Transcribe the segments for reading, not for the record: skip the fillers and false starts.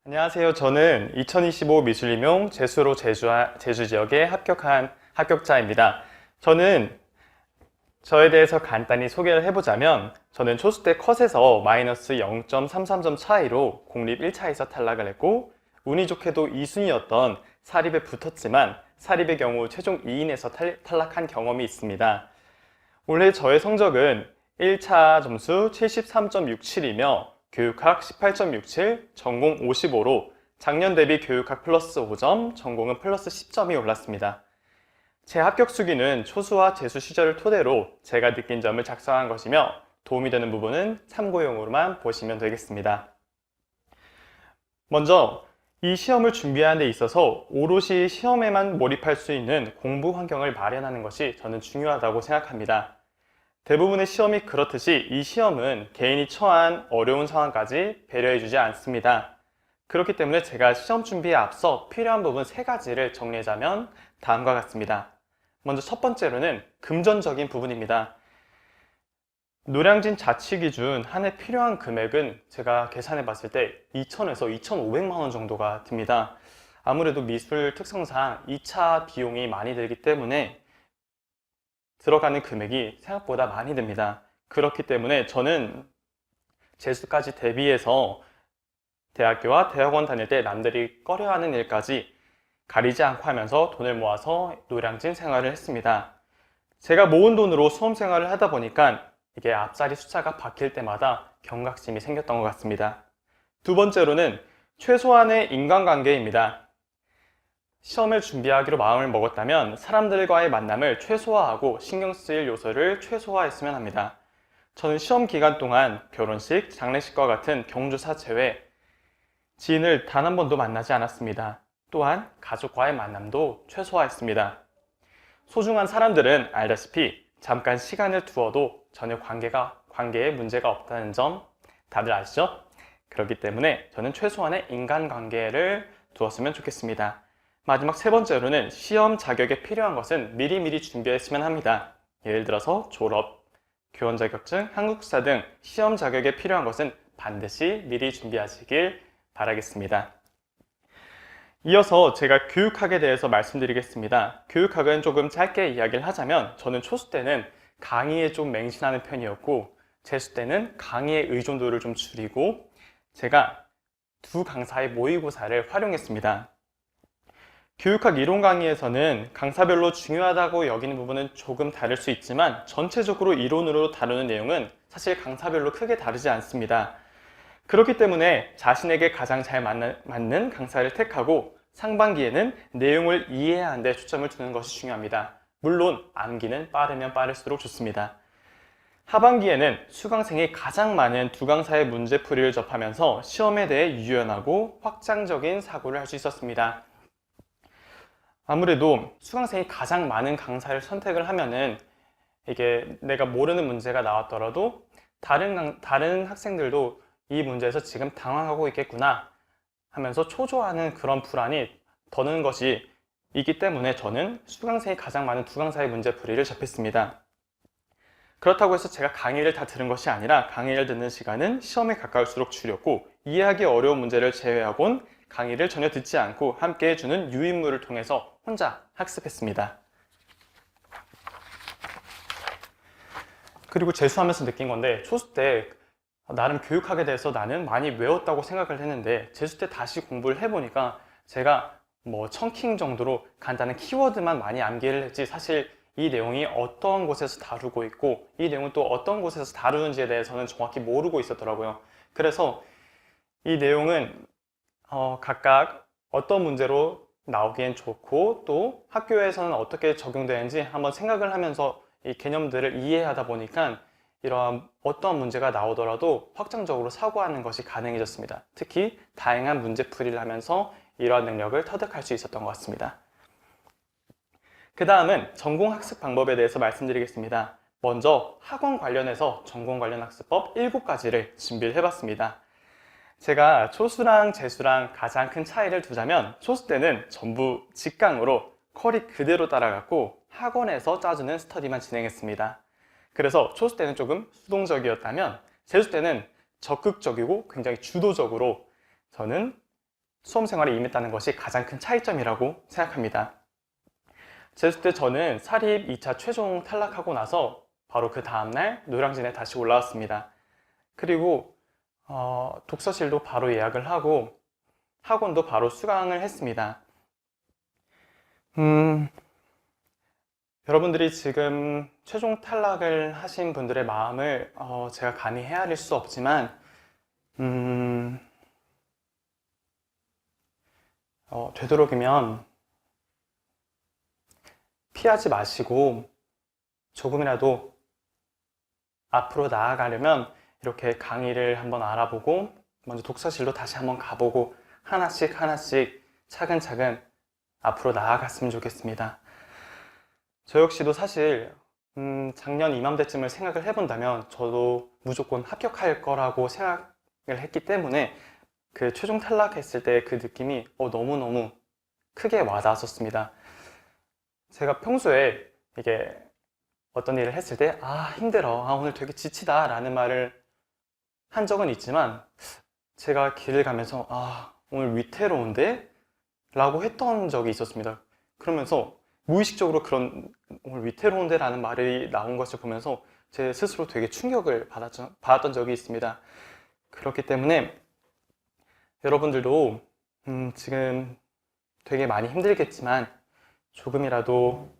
안녕하세요. 저는 2025 미술임용 제수로 제주 지역에 합격한 합격자입니다. 저에 대해서 간단히 소개를 해보자면, 저는 초수 때 컷에서 마이너스 0.33점 차이로 공립 1차에서 탈락을 했고, 운이 좋게도 2순위였던 사립에 붙었지만 사립의 경우 최종 2인에서 탈락한 경험이 있습니다. 올해 저의 성적은 1차 점수 73.67이며 교육학 18.67, 전공 55로 작년 대비 교육학 플러스 5점, 전공은 플러스 10점이 올랐습니다. 제 합격 수기는 초수와 재수 시절을 토대로 제가 느낀 점을 작성한 것이며, 도움이 되는 부분은 참고용으로만 보시면 되겠습니다. 먼저 이 시험을 준비하는 데 있어서 오롯이 시험에만 몰입할 수 있는 공부 환경을 마련하는 것이 저는 중요하다고 생각합니다. 대부분의 시험이 그렇듯이 이 시험은 개인이 처한 어려운 상황까지 배려해주지 않습니다. 그렇기 때문에 제가 시험 준비에 앞서 필요한 부분 3가지를 정리하자면 다음과 같습니다. 먼저 첫 번째로는 금전적인 부분입니다. 노량진 자치기준 한 해 필요한 금액은 제가 계산해 봤을 때 2,000에서 2,500만 원 정도가 듭니다. 아무래도 미술 특성상 2차 비용이 많이 들기 때문에 들어가는 금액이 생각보다 많이 듭니다. 그렇기 때문에 저는 재수까지 대비해서 대학교와 대학원 다닐 때 남들이 꺼려하는 일까지 가리지 않고 하면서 돈을 모아서 노량진 생활을 했습니다. 제가 모은 돈으로 수험 생활을 하다 보니까 이게 앞자리 숫자가 바뀔 때마다 경각심이 생겼던 것 같습니다. 두 번째로는 최소한의 인간관계입니다. 시험을 준비하기로 마음을 먹었다면 사람들과의 만남을 최소화하고 신경 쓰일 요소를 최소화했으면 합니다. 저는 시험 기간 동안 결혼식, 장례식과 같은 경조사 제외 지인을 단 한 번도 만나지 않았습니다. 또한 가족과의 만남도 최소화했습니다. 소중한 사람들은 알다시피 잠깐 시간을 두어도 전혀 관계에 문제가 없다는 점 다들 아시죠? 그렇기 때문에 저는 최소한의 인간관계를 두었으면 좋겠습니다. 마지막 3번째로는 시험 자격에 필요한 것은 미리미리 준비했으면 합니다. 예를 들어서 졸업, 교원 자격증, 한국사 등 시험 자격에 필요한 것은 반드시 미리 준비하시길 바라겠습니다. 이어서 제가 교육학에 대해서 말씀드리겠습니다. 교육학은 조금 짧게 이야기를 하자면, 저는 초수 때는 강의에 좀 맹신하는 편이었고, 재수 때는 강의의 의존도를 좀 줄이고 제가 2 강사의 모의고사를 활용했습니다. 교육학 이론 강의에서는 강사별로 중요하다고 여기는 부분은 조금 다를 수 있지만, 전체적으로 이론으로 다루는 내용은 사실 강사별로 크게 다르지 않습니다. 그렇기 때문에 자신에게 가장 잘 맞는 강사를 택하고 상반기에는 내용을 이해하는 데 초점을 두는 것이 중요합니다. 물론 암기는 빠르면 빠를수록 좋습니다. 하반기에는 수강생이 가장 많은 2 강사의 문제풀이를 접하면서 시험에 대해 유연하고 확장적인 사고를 할 수 있었습니다. 아무래도 수강생이 가장 많은 강사를 선택을 하면은 이게 내가 모르는 문제가 나왔더라도 다른 학생들도 이 문제에서 지금 당황하고 있겠구나 하면서 초조하는 그런 불안이 더는 것이 있기 때문에 저는 수강생이 가장 많은 2 강사의 문제풀이를 접했습니다. 그렇다고 해서 제가 강의를 다 들은 것이 아니라 강의를 듣는 시간은 시험에 가까울수록 줄였고, 이해하기 어려운 문제를 제외하곤 강의를 전혀 듣지 않고 함께 해주는 유인물을 통해서 혼자 학습했습니다. 그리고 재수하면서 느낀 건데, 초수 때 나름 교육학에 대해서 나는 많이 외웠다고 생각을 했는데, 재수 때 다시 공부를 해보니까 제가 청킹 정도로 간단한 키워드만 많이 암기를 했지, 사실 이 내용이 어떤 곳에서 다루고 있고 이 내용은 또 어떤 곳에서 다루는지에 대해서는 정확히 모르고 있었더라고요. 그래서 이 내용은 각각 어떤 문제로 나오기엔 좋고 또 학교에서는 어떻게 적용되는지 한번 생각을 하면서 이 개념들을 이해하다 보니까 이러한 어떤 문제가 나오더라도 확정적으로 사고하는 것이 가능해졌습니다. 특히 다양한 문제풀이를 하면서 이러한 능력을 터득할 수 있었던 것 같습니다. 그 다음은 전공 학습 방법에 대해서 말씀드리겠습니다. 먼저 학원 관련해서 전공 관련 학습법 7가지를 준비를 해봤습니다. 제가 초수랑 재수랑 가장 큰 차이를 두자면, 초수 때는 전부 직강으로 컬이 그대로 따라갔고 학원에서 짜주는 스터디만 진행했습니다. 그래서 초수 때는 조금 수동적이었다면 재수 때는 적극적이고 굉장히 주도적으로 저는 수험 생활에 임했다는 것이 가장 큰 차이점이라고 생각합니다. 재수 때 저는 사립 2차 최종 탈락하고 나서 바로 그 다음날 노량진에 다시 올라왔습니다. 그리고 독서실도 바로 예약을 하고 학원도 바로 수강을 했습니다. 여러분들이 지금 최종 탈락을 하신 분들의 마음을 제가 감히 헤아릴 수 없지만 되도록이면 피하지 마시고 조금이라도 앞으로 나아가려면 이렇게 강의를 한번 알아보고 먼저 독서실도 다시 한번 가보고 하나씩 차근차근 앞으로 나아갔으면 좋겠습니다. 저 역시도 사실 작년 이맘때쯤을 생각을 해본다면 저도 무조건 합격할 거라고 생각을 했기 때문에 그 최종 탈락했을 때 그 느낌이 너무너무 크게 와닿았었습니다. 제가 평소에 이게 어떤 일을 했을 때 힘들어, 오늘 되게 지치다 라는 말을 한 적은 있지만 제가 길을 가면서 오늘 위태로운데? 라고 했던 적이 있었습니다. 그러면서 무의식적으로 그런 오늘 위태로운데 라는 말이 나온 것을 보면서 제 스스로 되게 충격을 받았던 적이 있습니다. 그렇기 때문에 여러분들도 지금 되게 많이 힘들겠지만 조금이라도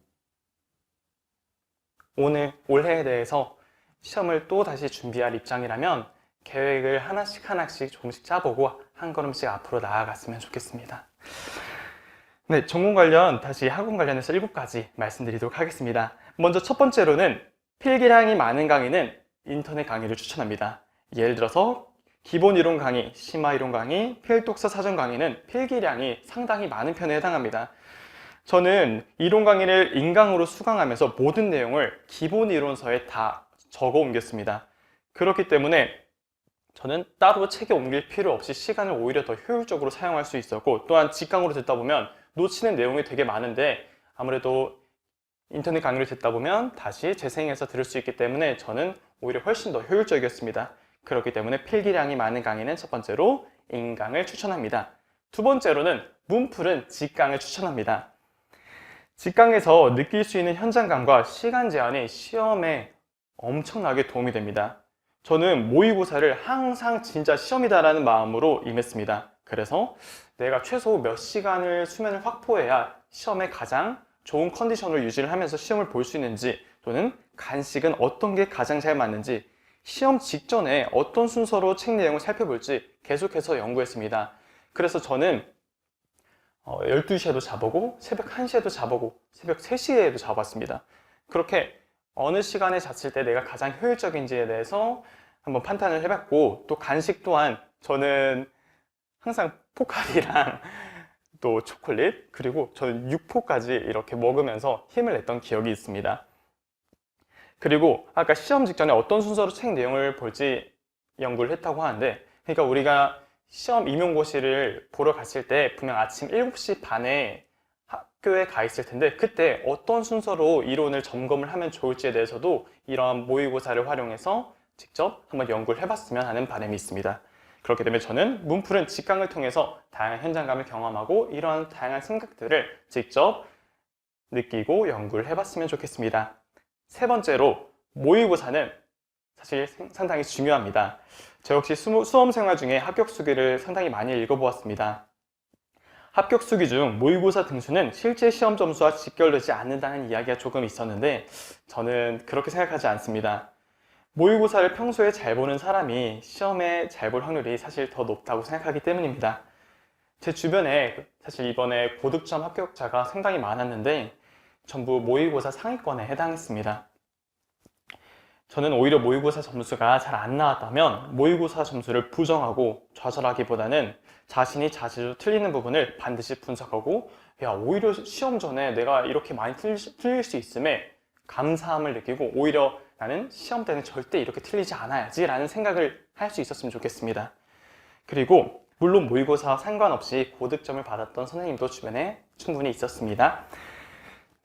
올해에 대해서 시험을 또 다시 준비할 입장이라면 계획을 하나씩 조금씩 짜보고 한 걸음씩 앞으로 나아갔으면 좋겠습니다. 네, 전공 관련 다시 학원 관련해서 7가지 말씀드리도록 하겠습니다. 먼저 첫 번째로는 필기량이 많은 강의는 인터넷 강의를 추천합니다. 예를 들어서 기본 이론 강의, 심화 이론 강의, 필독서 사전 강의는 필기량이 상당히 많은 편에 해당합니다. 저는 이론 강의를 인강으로 수강하면서 모든 내용을 기본 이론서에 다 적어 옮겼습니다. 그렇기 때문에 저는 따로 책에 옮길 필요 없이 시간을 오히려 더 효율적으로 사용할 수 있었고, 또한 직강으로 듣다 보면 놓치는 내용이 되게 많은데 아무래도 인터넷 강의를 듣다 보면 다시 재생해서 들을 수 있기 때문에 저는 오히려 훨씬 더 효율적이었습니다. 그렇기 때문에 필기량이 많은 강의는 첫 번째로 인강을 추천합니다. 두 번째로는 문풀은 직강을 추천합니다. 직강에서 느낄 수 있는 현장감과 시간 제한이 시험에 엄청나게 도움이 됩니다. 저는 모의고사를 항상 진짜 시험이다라는 마음으로 임했습니다. 그래서 내가 최소 몇 시간을 수면을 확보해야 시험에 가장 좋은 컨디션을 유지를 하면서 시험을 볼 수 있는지, 또는 간식은 어떤 게 가장 잘 맞는지, 시험 직전에 어떤 순서로 책 내용을 살펴볼지 계속해서 연구했습니다. 그래서 저는 12시에도 자보고 새벽 1시에도 자보고 새벽 3시에도 자봤습니다. 그렇게 어느 시간에 잤을 때 내가 가장 효율적인지에 대해서 한번 판단을 해봤고, 또 간식 또한 저는 항상 포카리랑 또 초콜릿, 그리고 저는 육포까지 이렇게 먹으면서 힘을 냈던 기억이 있습니다. 그리고 아까 시험 직전에 어떤 순서로 책 내용을 볼지 연구를 했다고 하는데, 그러니까 우리가 시험 임용고시를 보러 갔을 때 분명 아침 7시 반에 학교에 가 있을 텐데 그때 어떤 순서로 이론을 점검을 하면 좋을지에 대해서도 이러한 모의고사를 활용해서 직접 한번 연구를 해봤으면 하는 바람이 있습니다. 그렇기 때문에 저는 문풀은 직강을 통해서 다양한 현장감을 경험하고 이러한 다양한 생각들을 직접 느끼고 연구를 해봤으면 좋겠습니다. 세 번째로, 모의고사는 사실 상당히 중요합니다. 저 역시 수험 생활 중에 합격 수기를 상당히 많이 읽어보았습니다. 합격 수기 중 모의고사 등수는 실제 시험 점수와 직결되지 않는다는 이야기가 조금 있었는데 저는 그렇게 생각하지 않습니다. 모의고사를 평소에 잘 보는 사람이 시험에 잘 볼 확률이 사실 더 높다고 생각하기 때문입니다. 제 주변에 사실 이번에 고득점 합격자가 상당히 많았는데 전부 모의고사 상위권에 해당했습니다. 저는 오히려 모의고사 점수가 잘 안 나왔다면 모의고사 점수를 부정하고 좌절하기보다는 자신이 자주 틀리는 부분을 반드시 분석하고, 오히려 시험 전에 내가 이렇게 많이 틀릴 수 있음에 감사함을 느끼고 오히려 나는 시험 때는 절대 이렇게 틀리지 않아야지 라는 생각을 할 수 있었으면 좋겠습니다. 그리고 물론 모의고사와 상관없이 고득점을 받았던 선생님도 주변에 충분히 있었습니다.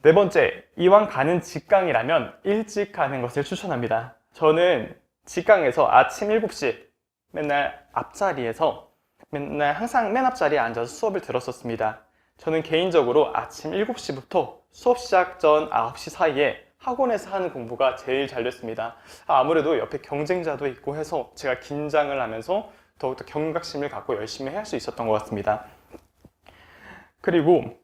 네 번째, 이왕 가는 직강이라면 일찍 가는 것을 추천합니다. 저는 직강에서 아침 7시 맨날 앞자리에서 맨날 항상 맨 앞자리에 앉아서 수업을 들었었습니다. 저는 개인적으로 아침 7시부터 수업 시작 전 9시 사이에 학원에서 하는 공부가 제일 잘 됐습니다. 아무래도 옆에 경쟁자도 있고 해서 제가 긴장을 하면서 더욱더 경각심을 갖고 열심히 할 수 있었던 것 같습니다. 그리고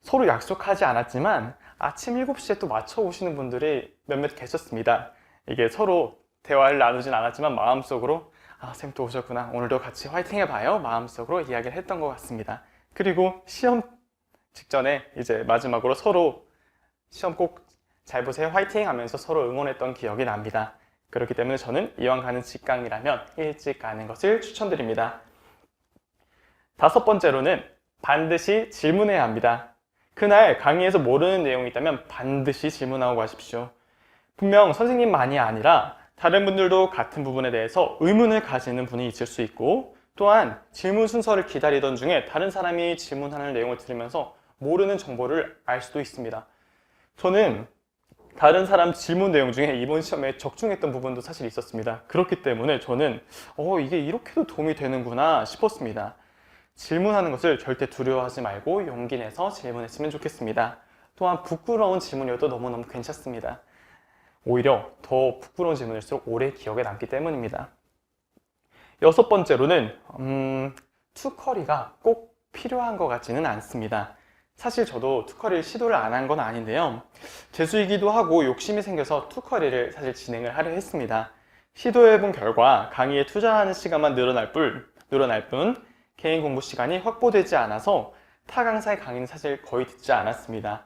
서로 약속하지 않았지만 아침 7시에 또 맞춰 오시는 분들이 몇몇 계셨습니다. 이게 서로 대화를 나누진 않았지만 마음속으로 쌤 또 오셨구나. 오늘도 같이 화이팅 해봐요. 마음속으로 이야기를 했던 것 같습니다. 그리고 시험 직전에 이제 마지막으로 서로 시험 꼭 잘 보세요. 화이팅 하면서 서로 응원했던 기억이 납니다. 그렇기 때문에 저는 이왕 가는 직강이라면 일찍 가는 것을 추천드립니다. 다섯 번째로는 반드시 질문해야 합니다. 그날 강의에서 모르는 내용이 있다면 반드시 질문하고 가십시오. 분명 선생님만이 아니라 다른 분들도 같은 부분에 대해서 의문을 가지는 분이 있을 수 있고, 또한 질문 순서를 기다리던 중에 다른 사람이 질문하는 내용을 들으면서 모르는 정보를 알 수도 있습니다. 저는 다른 사람 질문 내용 중에 이번 시험에 적중했던 부분도 사실 있었습니다. 그렇기 때문에 저는 이게 이렇게도 도움이 되는구나 싶었습니다. 질문하는 것을 절대 두려워하지 말고 용기 내서 질문했으면 좋겠습니다. 또한 부끄러운 질문이어도 너무너무 괜찮습니다. 오히려 더 부끄러운 질문일수록 오래 기억에 남기 때문입니다. 여섯 번째로는 투커리가 꼭 필요한 것 같지는 않습니다. 사실 저도 투커리를 시도를 안 한 건 아닌데요. 재수이기도 하고 욕심이 생겨서 투커리를 사실 진행을 하려 했습니다. 시도해본 결과 강의에 투자하는 시간만 늘어날 뿐 개인 공부 시간이 확보되지 않아서 타 강사의 강의는 사실 거의 듣지 않았습니다.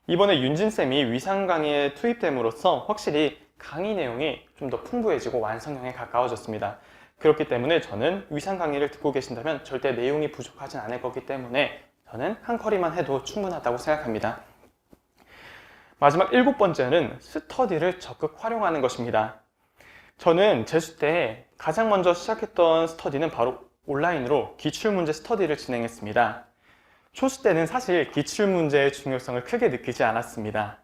이번에 윤진쌤이 위상 강의에 투입됨으로써 확실히 강의 내용이 좀 더 풍부해지고 완성형에 가까워졌습니다. 그렇기 때문에 저는 위상 강의를 듣고 계신다면 절대 내용이 부족하진 않을 거기 때문에 저는 한 커리만 해도 충분하다고 생각합니다. 마지막 일곱 번째는 스터디를 적극 활용하는 것입니다. 저는 재수 때 가장 먼저 시작했던 스터디는 바로 온라인으로 기출문제 스터디를 진행했습니다. 초수 때는 사실 기출문제의 중요성을 크게 느끼지 않았습니다.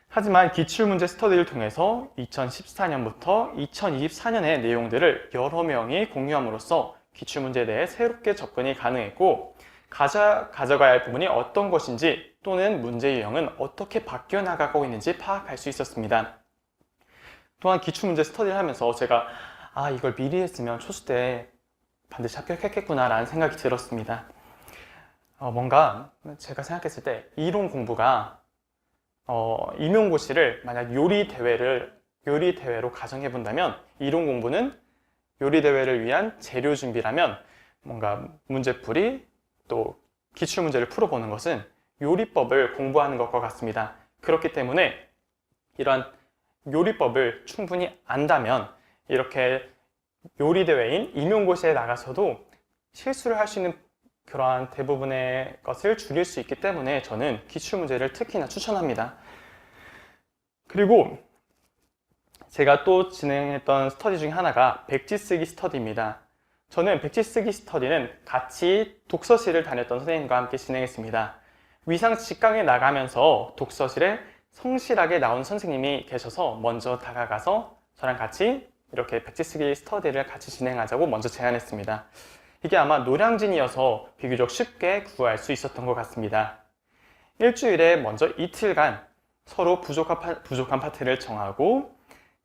하지만 기출문제 스터디를 통해서 2014년부터 2024년의 내용들을 여러 명이 공유함으로써 기출문제에 대해 새롭게 접근이 가능했고, 가져가야 할 부분이 어떤 것인지 또는 문제 유형은 어떻게 바뀌어 나가고 있는지 파악할 수 있었습니다. 또한 기출문제 스터디를 하면서 제가 이걸 미리 했으면 초수 때 반드시 합격했겠구나 라는 생각이 들었습니다. 뭔가 제가 생각했을 때 이론 공부가 임용고시를 만약 요리 대회로 가정해 본다면, 이론 공부는 요리 대회를 위한 재료 준비라면 뭔가 문제풀이 또 기출문제를 풀어보는 것은 요리법을 공부하는 것과 같습니다. 그렇기 때문에 이러한 요리법을 충분히 안다면 이렇게 요리대회인 임용고시에 나가서도 실수를 할 수 있는 그러한 대부분의 것을 줄일 수 있기 때문에 저는 기출문제를 특히나 추천합니다. 그리고 제가 또 진행했던 스터디 중에 하나가 백지 쓰기 스터디입니다. 저는 백지 쓰기 스터디는 같이 독서실을 다녔던 선생님과 함께 진행했습니다. 위상 직강에 나가면서 독서실에 성실하게 나온 선생님이 계셔서 먼저 다가가서 저랑 같이 이렇게 백지 쓰기 스터디를 같이 진행하자고 먼저 제안했습니다. 이게 아마 노량진이어서 비교적 쉽게 구할 수 있었던 것 같습니다. 일주일에 먼저 이틀간 서로 부족한 파트를 정하고,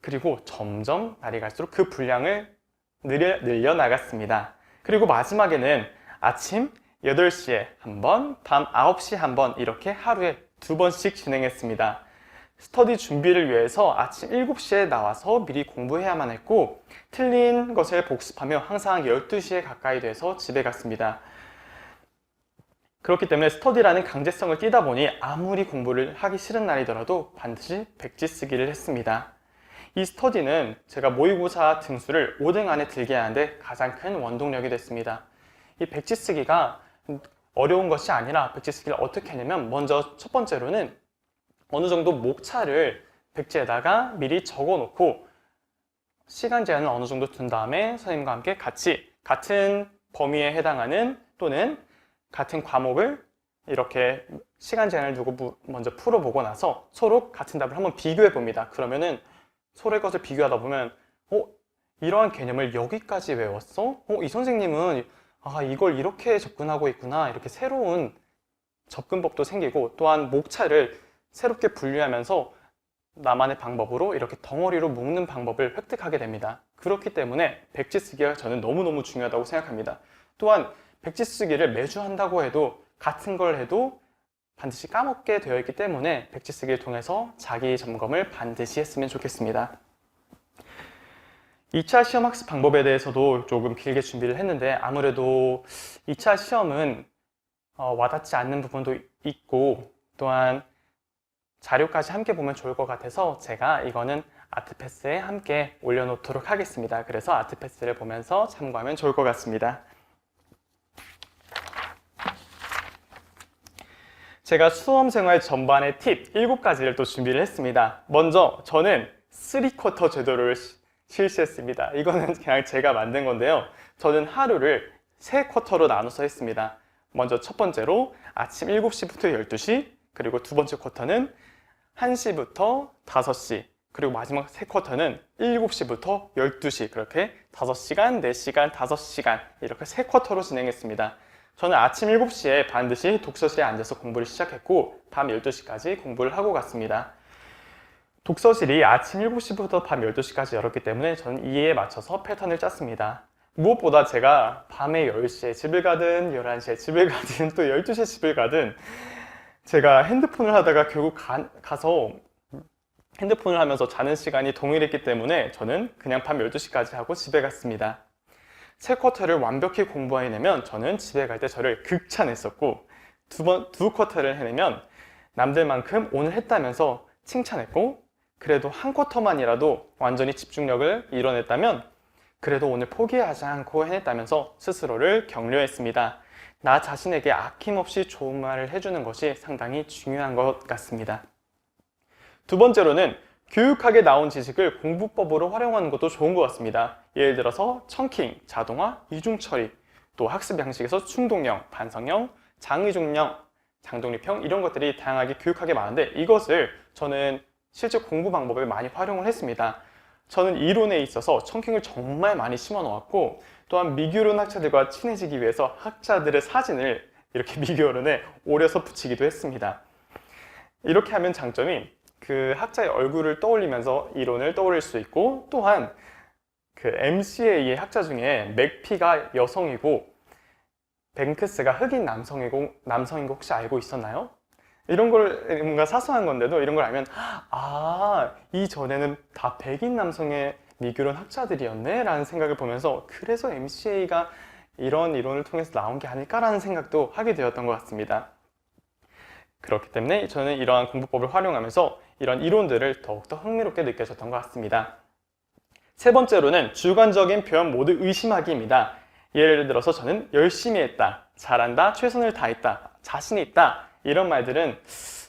그리고 점점 날이 갈수록 그 분량을 늘려 나갔습니다. 그리고 마지막에는 아침 8시에 한 번, 밤 9시에 한 번 이렇게 하루에 2번씩 진행했습니다. 스터디 준비를 위해서 아침 7시에 나와서 미리 공부해야만 했고, 틀린 것을 복습하며 항상 12시에 가까이 돼서 집에 갔습니다. 그렇기 때문에 스터디라는 강제성을 띠다 보니 아무리 공부를 하기 싫은 날이더라도 반드시 백지 쓰기를 했습니다. 이 스터디는 제가 모의고사 등수를 5등 안에 들게 하는데 가장 큰 원동력이 됐습니다. 이 백지 쓰기가 어려운 것이 아니라 백지 쓰기를 어떻게 하냐면, 먼저 첫 번째로는 어느 정도 목차를 백지에다가 미리 적어 놓고 시간 제한을 어느 정도 둔 다음에 선생님과 함께 같이 같은 범위에 해당하는 또는 같은 과목을 이렇게 시간 제한을 두고 먼저 풀어보고 나서 서로 같은 답을 한번 비교해 봅니다. 그러면은 서로의 것을 비교하다 보면 이러한 개념을 여기까지 외웠어? 이 선생님은 이걸 이렇게 접근하고 있구나. 이렇게 새로운 접근법도 생기고 또한 목차를 새롭게 분류하면서 나만의 방법으로 이렇게 덩어리로 묶는 방법을 획득하게 됩니다. 그렇기 때문에 백지 쓰기가 저는 너무너무 중요하다고 생각합니다. 또한 백지 쓰기를 매주 한다고 해도 같은 걸 해도 반드시 까먹게 되어 있기 때문에 백지 쓰기를 통해서 자기 점검을 반드시 했으면 좋겠습니다. 2차 시험 학습 방법에 대해서도 조금 길게 준비를 했는데 아무래도 2차 시험은 와닿지 않는 부분도 있고 또한 자료까지 함께 보면 좋을 것 같아서 제가 이거는 아트패스에 함께 올려놓도록 하겠습니다. 그래서 아트패스를 보면서 참고하면 좋을 것 같습니다. 제가 수험생활 전반의 팁 7가지를 또 준비를 했습니다. 먼저 저는 3쿼터 제도를 실시했습니다. 이거는 그냥 제가 만든 건데요. 저는 하루를 3쿼터로 나눠서 했습니다. 먼저 첫 번째로 아침 7시부터 12시, 그리고 두 번째 쿼터는 1시부터 5시, 그리고 마지막 3쿼터는 7시부터 12시, 그렇게 5시간, 4시간, 5시간 이렇게 3쿼터로 진행했습니다. 저는 아침 7시에 반드시 독서실에 앉아서 공부를 시작했고 밤 12시까지 공부를 하고 갔습니다. 독서실이 아침 7시부터 밤 12시까지 열었기 때문에 저는 이에 맞춰서 패턴을 짰습니다. 무엇보다 제가 밤에 10시에 집을 가든 11시에 집을 가든 또 12시에 집을 가든 제가 핸드폰을 하다가 결국 가서 핸드폰을 하면서 자는 시간이 동일했기 때문에 저는 그냥 밤 12시까지 하고 집에 갔습니다. 3쿼터를 완벽히 공부해내면 저는 집에 갈 때 저를 극찬했었고 두 쿼터를 해내면 남들만큼 오늘 했다면서 칭찬했고 그래도 한 쿼터만이라도 완전히 집중력을 이뤄냈다면 그래도 오늘 포기하지 않고 해냈다면서 스스로를 격려했습니다. 나 자신에게 아낌없이 좋은 말을 해주는 것이 상당히 중요한 것 같습니다. 두 번째로는 교육학에 나온 지식을 공부법으로 활용하는 것도 좋은 것 같습니다. 예를 들어서 청킹, 자동화, 이중처리, 또 학습 양식에서 충동형, 반성형, 장의중형, 장독립형 이런 것들이 다양하게 교육학에 많은데 이것을 저는 실제 공부 방법에 많이 활용을 했습니다. 저는 이론에 있어서 청킹을 정말 많이 심어 놓았고 또한 미교련 학자들과 친해지기 위해서 학자들의 사진을 이렇게 미교련에 오려서 붙이기도 했습니다. 이렇게 하면 장점이 그 학자의 얼굴을 떠올리면서 이론을 떠올릴 수 있고 또한 그 MCA의 학자 중에 맥피가 여성이고 뱅크스가 흑인 남성인 거 혹시 알고 있었나요? 이런 걸 뭔가 사소한 건데도 이런 걸 알면 이전에는 다 백인 남성의 미교련 학자들이었네 라는 생각을 보면서 그래서 MCA가 이런 이론을 통해서 나온 게 아닐까라는 생각도 하게 되었던 것 같습니다. 그렇기 때문에 저는 이러한 공부법을 활용하면서 이런 이론들을 더욱더 흥미롭게 느껴졌던 것 같습니다. 세 번째로는 주관적인 표현 모두 의심하기입니다. 예를 들어서 저는 열심히 했다, 잘한다, 최선을 다했다, 자신 있다 이런 말들은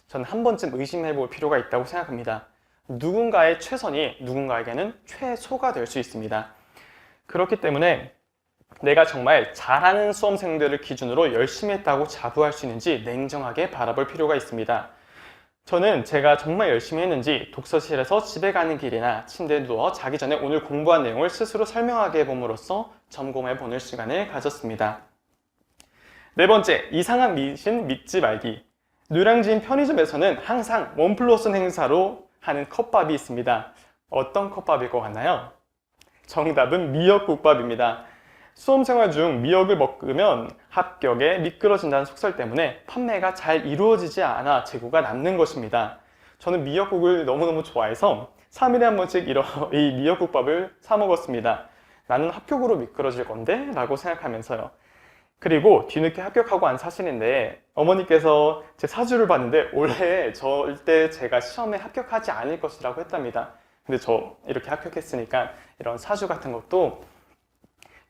저는 한 번쯤 의심해 볼 필요가 있다고 생각합니다. 누군가의 최선이 누군가에게는 최소가 될 수 있습니다. 그렇기 때문에 내가 정말 잘하는 수험생들을 기준으로 열심히 했다고 자부할 수 있는지 냉정하게 바라볼 필요가 있습니다. 저는 제가 정말 열심히 했는지 독서실에서 집에 가는 길이나 침대에 누워 자기 전에 오늘 공부한 내용을 스스로 설명하게 해봄으로써 점검해 보는 시간을 가졌습니다. 네 번째, 이상한 미신 믿지 말기. 노량진 편의점에서는 항상 1+1 행사로 하는 컵밥이 있습니다. 어떤 컵밥일 것 같나요? 정답은 미역국밥입니다. 수험생활 중 미역을 먹으면 합격에 미끄러진다는 속설 때문에 판매가 잘 이루어지지 않아 재고가 남는 것입니다. 저는 미역국을 너무너무 좋아해서 3일에 한 번씩 이 미역국밥을 사 먹었습니다. 나는 합격으로 미끄러질 건데? 라고 생각하면서요. 그리고 뒤늦게 합격하고 안 사실인데 어머니께서 제 사주를 봤는데 올해 절대 제가 시험에 합격하지 않을 것이라고 했답니다. 근데 저 이렇게 합격했으니까 이런 사주 같은 것도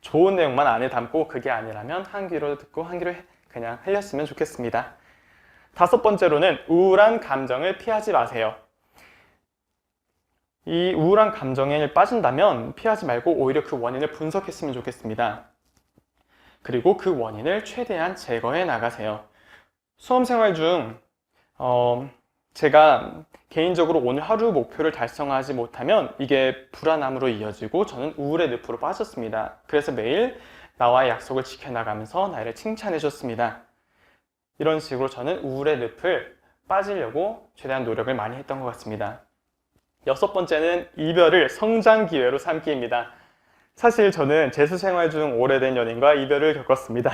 좋은 내용만 안에 담고 그게 아니라면 한 귀로 듣고 한 귀로 그냥 흘렸으면 좋겠습니다. 다섯 번째로는 우울한 감정을 피하지 마세요. 이 우울한 감정에 빠진다면 피하지 말고 오히려 그 원인을 분석했으면 좋겠습니다. 그리고 그 원인을 최대한 제거해 나가세요. 수험 생활 중 제가 개인적으로 오늘 하루 목표를 달성하지 못하면 이게 불안함으로 이어지고 저는 우울의 늪으로 빠졌습니다. 그래서 매일 나와의 약속을 지켜나가면서 나를 칭찬해 줬습니다. 이런 식으로 저는 우울의 늪을 빠지려고 최대한 노력을 많이 했던 것 같습니다. 여섯 번째는 이별을 성장 기회로 삼기입니다. 사실 저는 재수 생활 중 오래된 연인과 이별을 겪었습니다.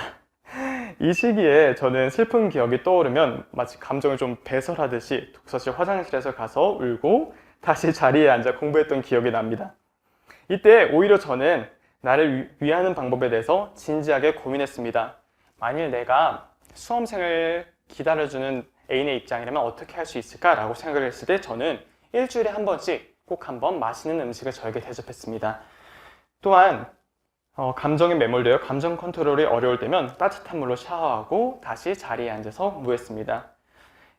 이 시기에 저는 슬픈 기억이 떠오르면 마치 감정을 좀 배설하듯이 독서실 화장실에서 가서 울고 다시 자리에 앉아 공부했던 기억이 납니다. 이때 오히려 저는 나를 위하는 방법에 대해서 진지하게 고민했습니다. 만일 내가 수험생을 기다려주는 애인의 입장이라면 어떻게 할 수 있을까라고 생각을 했을 때 저는 일주일에 한 번씩 꼭 한 번 맛있는 음식을 저에게 대접했습니다. 또한 감정에 매몰되어 감정 컨트롤이 어려울 때면 따뜻한 물로 샤워하고 다시 자리에 앉아서 공부했습니다.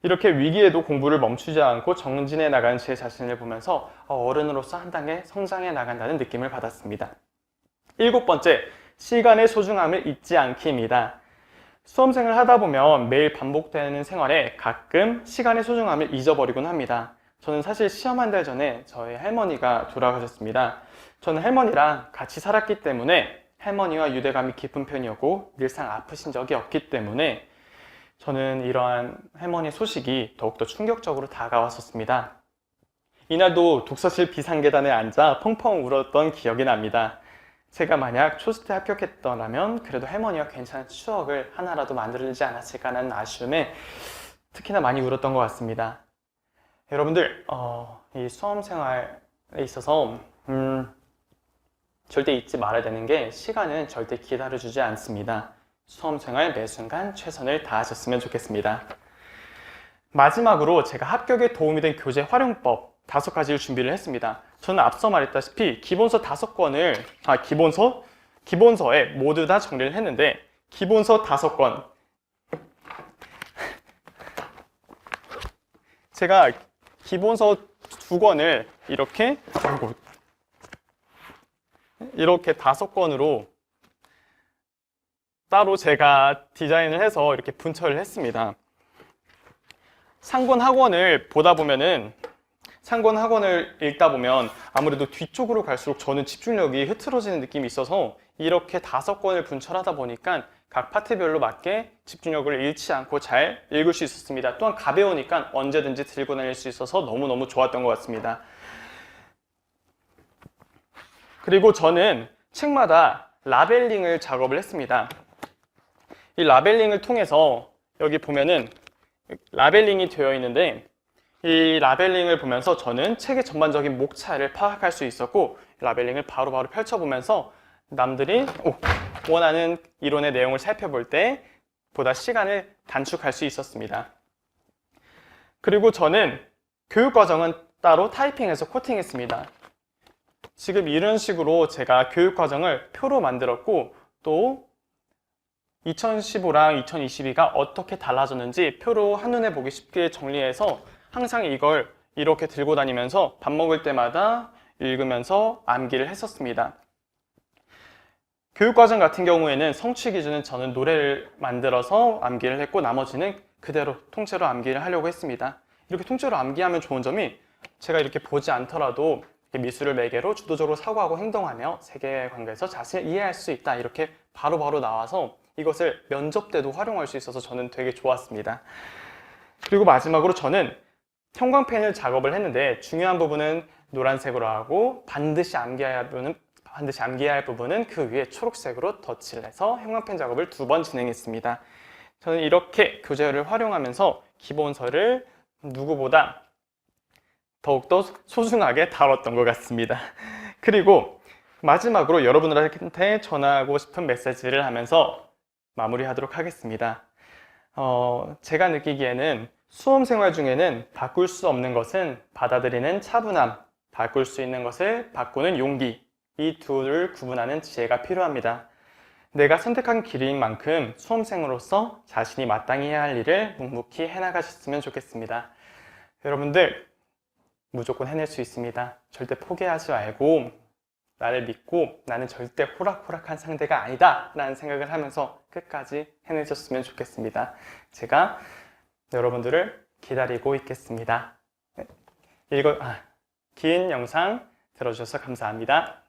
이렇게 위기에도 공부를 멈추지 않고 정진해 나가는 제 자신을 보면서 어른으로서 한 단계 성장해 나간다는 느낌을 받았습니다. 일곱 번째, 시간의 소중함을 잊지 않기입니다. 수험생을 하다 보면 매일 반복되는 생활에 가끔 시간의 소중함을 잊어버리곤 합니다. 저는 사실 시험 한 달 전에 저희 할머니가 돌아가셨습니다. 저는 할머니랑 같이 살았기 때문에 할머니와 유대감이 깊은 편이었고 늘상 아프신 적이 없기 때문에 저는 이러한 할머니의 소식이 더욱더 충격적으로 다가왔었습니다. 이날도 독서실 비상계단에 앉아 펑펑 울었던 기억이 납니다. 제가 만약 초스트에 합격했더라면 그래도 할머니와 괜찮은 추억을 하나라도 만들지 않았을까 하는 아쉬움에 특히나 많이 울었던 것 같습니다. 여러분들, 이 수험 생활에 있어서 절대 잊지 말아야 되는 게 시간은 절대 기다려주지 않습니다. 수험 생활 매 순간 최선을 다하셨으면 좋겠습니다. 마지막으로 제가 합격에 도움이 된 교재 활용법 5가지를 준비를 했습니다. 저는 앞서 말했다시피 기본서 5권을 기본서에 모두 다 정리를 했는데 기본서 5권 제가 기본서 2권을 이렇게 5권으로 따로 제가 디자인을 해서 이렇게 분철을 했습니다. 상권 학원을 읽다 보면 아무래도 뒤쪽으로 갈수록 저는 집중력이 흐트러지는 느낌이 있어서 이렇게 5권을 분철하다 보니까 각 파트별로 맞게 집중력을 잃지 않고 잘 읽을 수 있었습니다. 또한 가벼우니까 언제든지 들고 다닐 수 있어서 너무너무 좋았던 것 같습니다. 그리고 저는 책마다 라벨링을 작업을 했습니다. 이 라벨링을 통해서 여기 보면은 라벨링이 되어 있는데 이 라벨링을 보면서 저는 책의 전반적인 목차를 파악할 수 있었고 라벨링을 바로바로 펼쳐보면서 남들이 원하는 이론의 내용을 살펴볼 때 보다 시간을 단축할 수 있었습니다. 그리고 저는 교육과정은 따로 타이핑해서 코팅했습니다. 지금 이런 식으로 제가 교육과정을 표로 만들었고 또 2015랑 2022가 어떻게 달라졌는지 표로 한눈에 보기 쉽게 정리해서 항상 이걸 이렇게 들고 다니면서 밥 먹을 때마다 읽으면서 암기를 했었습니다. 교육과정 같은 경우에는 성취 기준은 저는 노래를 만들어서 암기를 했고 나머지는 그대로 통째로 암기를 하려고 했습니다. 이렇게 통째로 암기하면 좋은 점이 제가 이렇게 보지 않더라도 미술을 매개로 주도적으로 사고하고 행동하며 세계관계에서 자신을 이해할 수 있다 이렇게 바로바로 나와서 이것을 면접 때도 활용할 수 있어서 저는 되게 좋았습니다. 그리고 마지막으로 저는 형광펜을 작업을 했는데 중요한 부분은 노란색으로 하고 반드시 암기해야 할 부분은 그 위에 초록색으로 덧칠을 해서 형광펜 작업을 2번 진행했습니다. 저는 이렇게 교재를 활용하면서 기본서를 누구보다 더욱더 소중하게 다뤘던 것 같습니다. 그리고 마지막으로 여러분들한테 전하고 싶은 메시지를 하면서 마무리하도록 하겠습니다. 제가 느끼기에는 수험 생활 중에는 바꿀 수 없는 것은 받아들이는 차분함, 바꿀 수 있는 것을 바꾸는 용기, 이 둘을 구분하는 지혜가 필요합니다. 내가 선택한 길인 만큼 수험생으로서 자신이 마땅히 해야 할 일을 묵묵히 해나가셨으면 좋겠습니다. 여러분들 무조건 해낼 수 있습니다. 절대 포기하지 말고 나를 믿고 나는 절대 호락호락한 상대가 아니다 라는 생각을 하면서 끝까지 해내셨으면 좋겠습니다. 제가 여러분들을 기다리고 있겠습니다. 긴 영상 들어주셔서 감사합니다.